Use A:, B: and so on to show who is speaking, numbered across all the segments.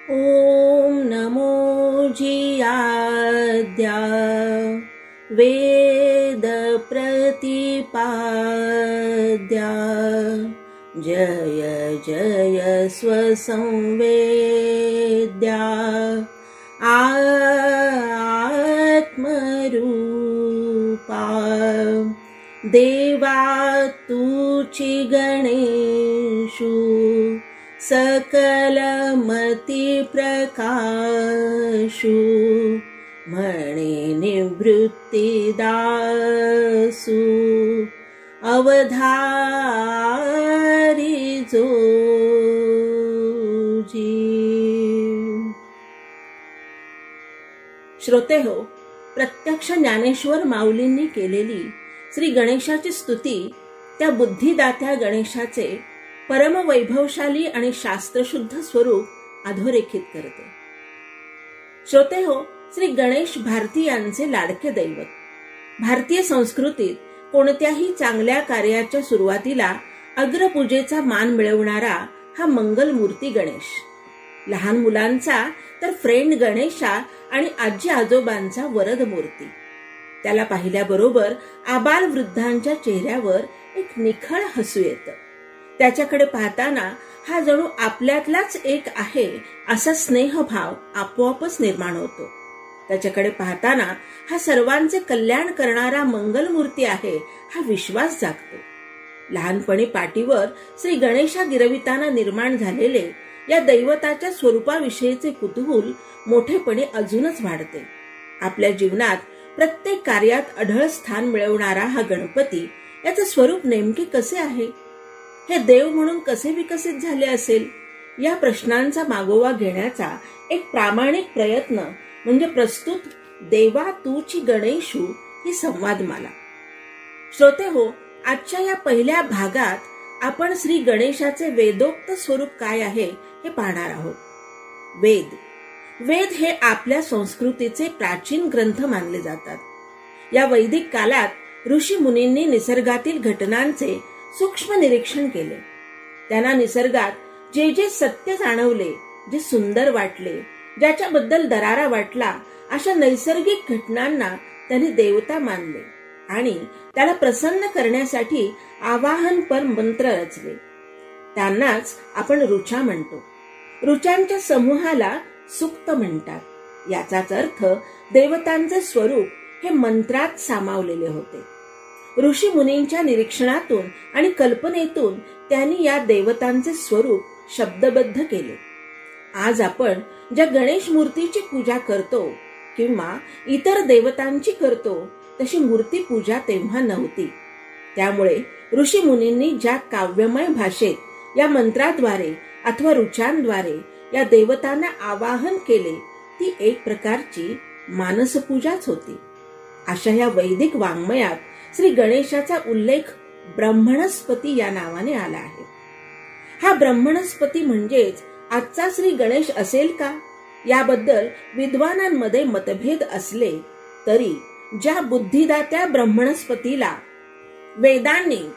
A: ॐ नमो जियाद्या वेद प्रतिपाद्या जय जय स्वसंवेद्या आत्मरूपा देवा तुची गणेशु सकलमति प्रकाशु म्हणे निवृत्तिदासु अवधारी जोजी. श्रोते हो, प्रत्यक्ष ज्ञानेश्वर माऊलींनी केलेली श्री गणेशाची स्तुती त्या बुद्धिदात्या गणेशाचे परमवैभवशाली आणि शास्त्रशुद्ध स्वरूप अधोरेखित करते. श्रोते हो, श्री गणेश भारतीयांचे लाडके दैवत. भारतीय संस्कृतीत कोणत्याही चांगल्या कार्याच्या सुरुवातीला अग्रपूजेचा मान मिळवणारा हा मंगलमूर्ती गणेश. लहान मुलांचा तर फ्रेंड गणेशा आणि आजी आजोबांचा वरद मूर्ती. त्याला पाहिल्याबरोबर आबाल वृद्धांच्या चेहऱ्यावर एक निखळ हसू येतं. त्याच्याकडे पाहताना हा जणू आपल्यातलाच एक आहे असा स्नेहभाव आपोआपच निर्माण होतो. त्याच्याकडे पाहताना हा सर्वांचे कल्याण करणारा मंगलमूर्ती आहे हा विश्वास जागतो. लहानपणी पाठीवर श्री गणेशा गिरविताना निर्माण झालेले या दैवताच्या स्वरूपाविषयीचे कुतूहल मोठेपणी अजूनच वाढते. आपल्या जीवनात प्रत्येक कार्यात अढळ स्थान मिळवणारा हा गणपती, याचे स्वरूप नेमके कसे आहे, हे देव म्हणून कसे विकसित झाले असेल, या प्रश्नांचा मागोवा घेण्याचा एक प्रामाणिक प्रयत्न म्हणजे प्रस्तुत देवा तूची गणेशू ही संवादमाला. श्रोते हो, आजच्या या पहिल्या भागात आपण श्री गणेशाचे वेदोक्त स्वरूप काय आहे हे पाहणार आहोत. वेद हे आपल्या संस्कृतीचे प्राचीन ग्रंथ मानले जातात. या वैदिक काळात ऋषी मुनींनी निसर्गातील घटनांचे सूक्ष्म निरीक्षण केले. त्यांना निसर्गात जे जे सत्य जाणवले, जे सुंदर वाटले, ज्याच्याबद्दल दरारा वाटला, अशा नैसर्गिक घटनांना त्यांनी देवता मानले आणि त्याला प्रसन्न करण्यासाठी आवाहनपर मंत्र रचले. त्यांनाच आपण ऋचा म्हणतो. ऋचांच्या समूहाला सुक्त म्हणतात. याचाच अर्थ देवतांचे स्वरूप हे मंत्रात सामावलेले होते. ऋषी मुनींच्या निरीक्षणातून आणि कल्पनेतून त्यांनी या देवतांचे स्वरूप शब्दबद्ध केले. आज आपण ज्या गणेश मूर्तीची पूजा करतो किंवा इतर देवतांची करतो, तशी मूर्ती पूजा तेव्हा नव्हती. त्यामुळे ऋषी मुनींनी ज्या काव्यमय भाषेत या मंत्राद्वारे अथवा ऋचांद्वारे या देवतांना आवाहन केले, ती एक प्रकारची मानसपूजाच होती. अशा या वैदिक वाङ्मयात श्री गणेशाचा उल्लेख ब्रह्मणस्पती या नावाने आला आहे. हा ब्रह्मणस्पती म्हणजेच आजचा श्री गणेश असेल का, याबद्दल विद्वानांमध्ये मतभेद असले तरी ज्या बुद्धिदात्या ब्रह्मणस्पतीला वेदांनी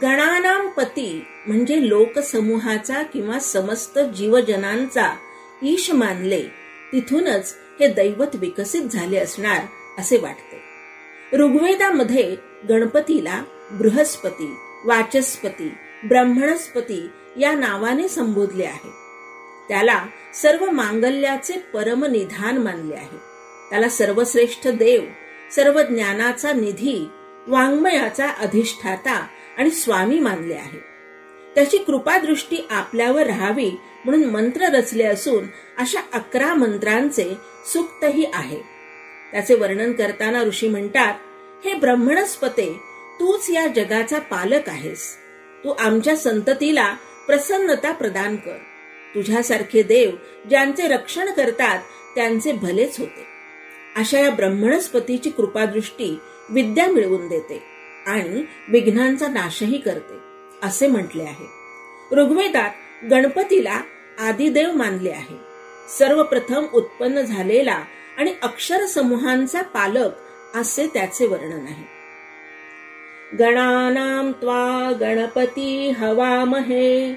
A: गणानाम पती म्हणजे लोकसमूहाचा किंवा समस्त जीवजनांचा ईश मानले, तिथूनच हे दैवत विकसित झाले असणार असे वाटते. ऋग्वेदामध्ये गणपतीला बृहस्पती, वाचस्पती, ब्रह्मणस्पती या नावाने संबोधले आहे. त्याला सर्व मांगल्याचे परमनिधान मानले आहे. त्याला सर्वश्रेष्ठ देव, सर्व ज्ञानाचा निधी, वाङ्मयाचा अधिष्ठाता आणि स्वामी मानले आहे. त्याची कृपादृष्टी आपल्यावर राहावी म्हणून मंत्र रचले असून अशा 11 मंत्रांचे सूक्तही आहे. त्याचे वर्णन करताना ऋषी म्हणतात, हे ब्रह्मणस्पते, तूच या जगाचा पालक आहेस. तू आमच्या संततीला प्रसन्नता प्रदान कर. तुझ्यासारखे देव ज्यांचे रक्षण करतात त्यांचे भलेच होते. अशा या ब्रह्मणस्पतीची कृपादृष्टी विद्या मिळवून देते आणि विघ्नांचा नाशही करते असे म्हटले आहे. ऋग्वेदात गणपतीला आदिदेव मानले आहे. सर्वप्रथम उत्पन्न झालेला आणि अक्षर समूहांचा पालक असे त्याचे वर्णन आहे. गणानां त्वा गणपती हवामहे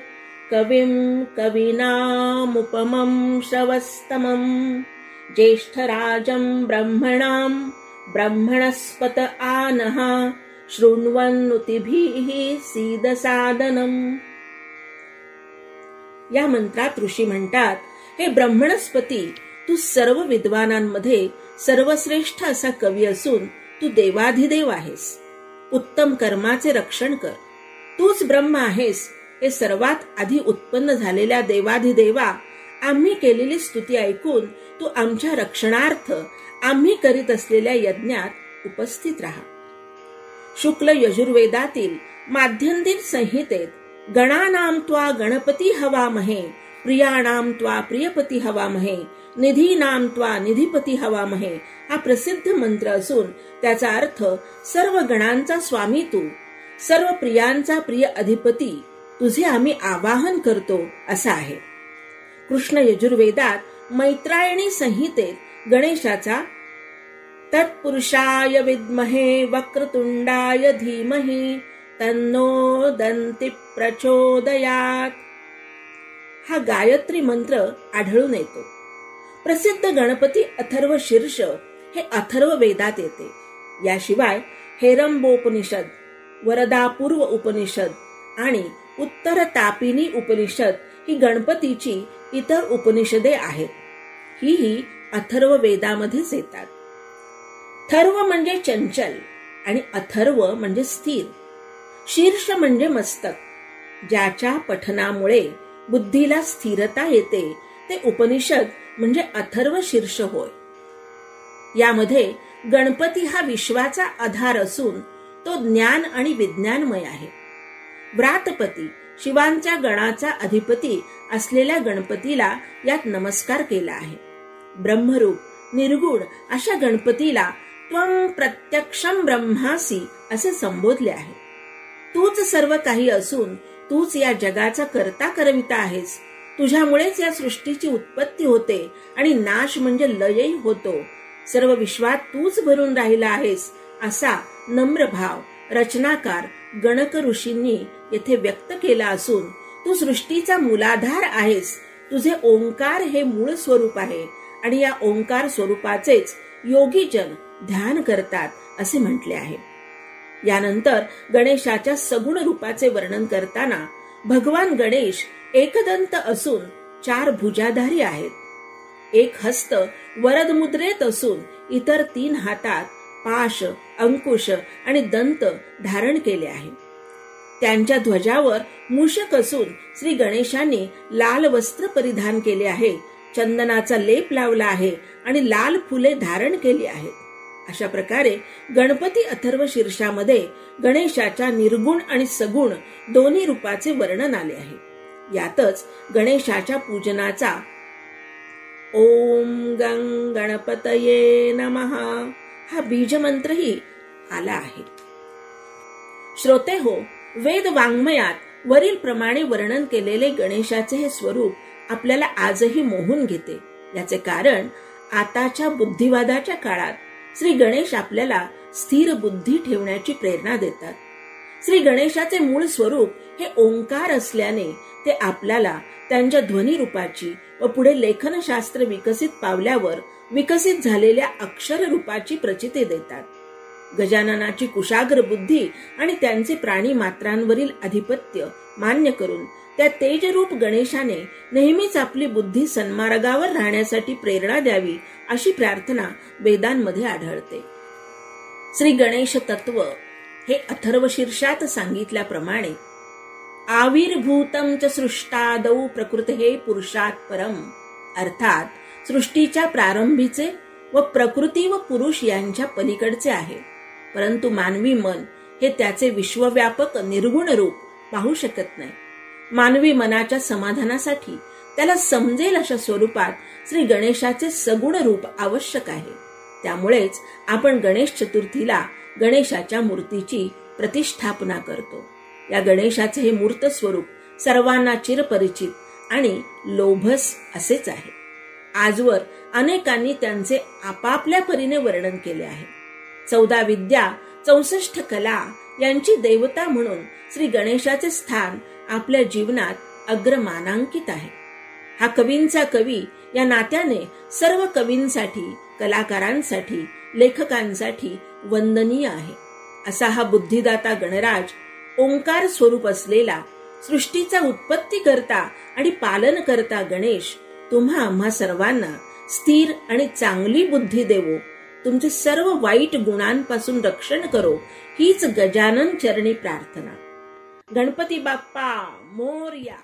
A: कविं कवीनामुपमं श्रवस्तमं ज्येष्ठराजं ब्रह्मणां ब्रह्मणस्पत आनः शृण्वन्नुतिभिः सीदसादनम्. या मंत्रात ऋषी म्हणतात, हे ब्रह्मणस्पती, तू सर्व विद्वानांमध्ये सर्वश्रेष्ठ असा कवी असून तू देवाधिदेव आहेस. उत्तम कर्माचे रक्षण कर. तूच ब्रह्म आहेस हे सर्वात आधी उत्पन्न झालेल्या देवाधिदेवा, आम्ही केलेली स्तुती ऐकून तू आमच्या रक्षणार्थ आम्ही करीत असलेल्या यज्ञात उपस्थित राहा. शुक्ल यजुर्वेदातील माध्यंदिन संहितेत गणानां त्वा गणपती हवामहे, प्रियाणां त्वा प्रियपती हवामहे, निधीनां त्वा निधिपती हवामहे हा प्रसिद्ध मंत्र असून त्याचा अर्थ सर्व गणांचा स्वामी तू, सर्व प्रियांचा प्रिय अधिपती तुझे आम्ही आवाहन करतो असा आहे. कृष्ण यजुर्वेदात मैत्रायणी संहितेत गणेशाचा तत्पुरुषाय विद्महे वक्रतुंडाय धीमहि तन्नो दन्ति प्रचोदयात हा गायत्री मंत्र आढळून येतो. प्रसिद्ध गणपती अथर्व शीर्ष हे अथर्व वेदात येते. याशिवाय हेरंबोपनिषद, वरदापूर्व उपनिषद आणि उत्तर तापिनी उपनिषद ही गणपतीची इतर उपनिषदे आहेत. ही अथर्व वेदामध्येच येतात. थर्व म्हणजे चंचल आणि अथर्व म्हणजे स्थिर. शीर्ष म्हणजे मस्तक. ज्याच्या पठनामुळे बुद्धीला स्थिरता येते ते उपनिषद म्हणजे अथर्व शीर्ष होय. यामध्ये गणपती हा विश्वाचा आधार असून तो ज्ञान आणि विज्ञानमय आहे. व्रातपती शिवांच्या गणाचा अधिपती असलेल्या गणपतीला यात नमस्कार केला आहे. ब्रह्मरूप निर्गुण अशा गणपतीला त्वं प्रत्यक्षं ब्रह्मासी असे संबोधले आहे. तूच सर्व काही असून तूच या जगाचा कर्ता करविता आहेस. तुझ्यामुळेच या सृष्टीची उत्पत्ती होते आणि नाश म्हणजे लयही होतो. सर्व विश्वात तूच भरून राहिला आहेस असा नम्र भाव रचनाकार गणक ऋषींनी येथे व्यक्त केला असून तू सृष्टीचा मूलाधार आहेस. तुझे ओंकार हे मूळ स्वरूप आहे आणि या ओंकार स्वरूपाचेच योगीजन ध्यान करतात असे म्हटले आहे. यानंतर गणेशाच्या सगुण रूपाचे वर्णन करताना भगवान गणेश एकदंत असून 4 भुजाधारी आहेत. एक हस्त वरद मुद्रेत असून इतर 3 हातात पाश, अंकुश आणि दंत धारण केले आहे. त्यांच्या ध्वजावर मूषक असून श्री गणेशांनी लाल वस्त्र परिधान केले आहे, चंदनाचा लेप लावला आहे आणि लाल फुले धारण केली आहेत. अशा प्रकारे गणपती अथर्व शीर्षामध्ये गणेशाच्या निर्गुण आणि सगुण दोन्ही रूपाचे वर्णन आले आहे. यातच गणेशाच्या पूजनाचा ओम गं गणपतये नमः हा बीज मंत्रही आला आहे. श्रोते हो, वेद वाङ्मयात वरील प्रमाणे वर्णन केलेले गणेशाचे हे स्वरूप आपल्याला आजही मोहून घेते. याचे कारण आताच्या बुद्धिवादाच्या काळात श्री गणेश आपल्याला स्थिर बुद्धी ठेवण्याची प्रेरणा देतात. श्री गणेशाचे मूळ स्वरूप हे ओंकार असल्याने ते आपल्याला त्यांच्या ध्वनी रूपाची व पुढे लेखनशास्त्र विकसित पावल्यावर विकसित झालेल्या अक्षर रूपाची प्रचिती देतात. गजाननाची कुशाग्र बुद्धी आणि त्यांचे प्राणी मात्रांवरील अधिपत्य मान्य करून त्या तेजरूप गणेशाने नेहमीच आपली बुद्धी सन्मार्गावर राहण्यासाठी प्रेरणा द्यावी अशी प्रार्थना वेदांमध्ये आढळते. श्री गणेश तत्व हे अथर्व शीर्षात सांगितल्याप्रमाणे आविर्भूतं च सृष्टादौ प्रकृते पुरुषात् परम, अर्थात सृष्टीच्या प्रारंभीचे व प्रकृती व पुरुष यांच्या पलीकडचे आहे. परंतु मानवी मन हे त्याचे विश्वव्यापक निर्गुण रूप पाहू शकत नाही. मानवी मनाच्या समाधानासाठी त्याला समजेल अशा स्वरूपात श्री गणेशाचे सगुण रूप आवश्यक आहे. त्यामुळेच आपण गणेश चतुर्थीला गणेशाच्या मूर्तीची प्रतिष्ठापना करतो. या गणेशाचे हे मूर्त स्वरूप सर्वांना चिरपरिचित आणि लोभस असेच आहे. आजवर अनेकांनी त्यांचे आपापल्या परीने वर्णन केले आहे. 14 विद्या 64 कला यांची देवता म्हणून श्री गणेशाचे स्थान आपल्या जीवनात अग्रमानांकित आहे. हा कवींचा कवी या नात्याने सर्व कवींसाठी, कलाकारांसाठी, लेखकांसाठी वंदनीय आहे. असा हा बुद्धिदाता गणराज, ओंकार स्वरूप असलेला, सृष्टीचा उत्पत्ती करता आणि पालन करता गणेश तुम्हा आम्हा सर्वांना स्थिर आणि चांगली बुद्धी देवो, तुमचे सर्व वाईट गुणांपासून रक्षण करो, हीच गजानन चरणी प्रार्थना. गणपती बाप्पा मोरया.